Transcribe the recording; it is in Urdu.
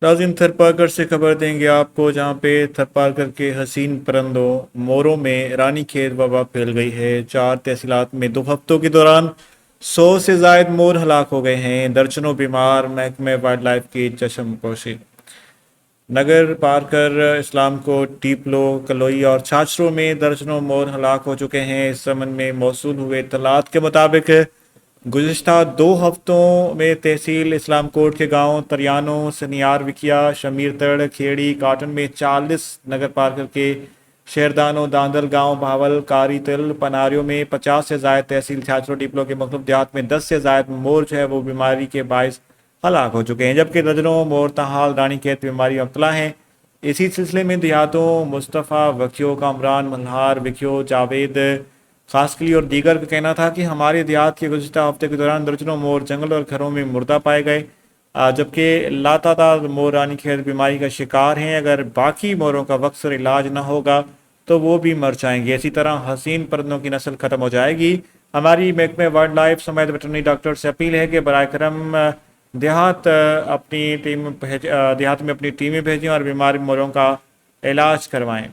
ناظرین، تھرپارکر سے خبر دیں گے آپ کو، جہاں پہ تھرپارکر کے حسین پرندوں موروں میں رانی کھیت وبا پھیل گئی ہے۔ 4 تحصیلات میں 2 ہفتوں کے دوران 100 سے زائد مور ہلاک ہو گئے ہیں، درجنوں بیمار، محکمہ وائلڈ لائف کی چشم پوشی۔ نگر پارکر، اسلام کوٹ، ٹیپلو، کلوئی اور چھاچروں میں درجنوں مور ہلاک ہو چکے ہیں۔ اس ضمن میں موصول ہوئے اطلاعات کے مطابق گزشتہ 2 ہفتوں میں تحصیل اسلام کوٹ کے گاؤں تریانو، سنیار وکیا، شمیرتڑ، کھیڑی، کاٹن میں 40، نگر پارکر کے شیردانو، داندل گاؤں، بھاول، کاری تل، پناریوں میں 50 سے زائد، تحصیل چھاچرو ڈپلو کے مختلف دیہات میں 10 سے زائد مور جو ہے وہ بیماری کے باعث ہلاک ہو چکے ہیں، جبکہ درجنوں مور تاحال رانی کھیت بیماری میں مبتلا ہیں۔ اسی سلسلے میں دیہاتوں مصطفیٰ وکیو، کامران، ملہار وکیو، جاوید خاسکلی اور دیگر کا کہنا تھا کہ ہمارے دیہات کے گزشتہ ہفتے کے دوران درجنوں مور جنگل اور گھروں میں مردہ پائے گئے، جبکہ لاتعداد مور رانی کھیت بیماری کا شکار ہیں۔ اگر باقی موروں کا وقت پر علاج نہ ہوگا تو وہ بھی مر جائیں گے۔ اسی طرح حسین پرندوں کی نسل ختم ہو جائے گی۔ ہماری محکمہ وائلڈ لائف سمیت ویٹرنری ڈاکٹر سے اپیل ہے کہ براہ کرم دیہات میں اپنی ٹیمیں بھیجیں اور بیمار موروں کا علاج کروائیں۔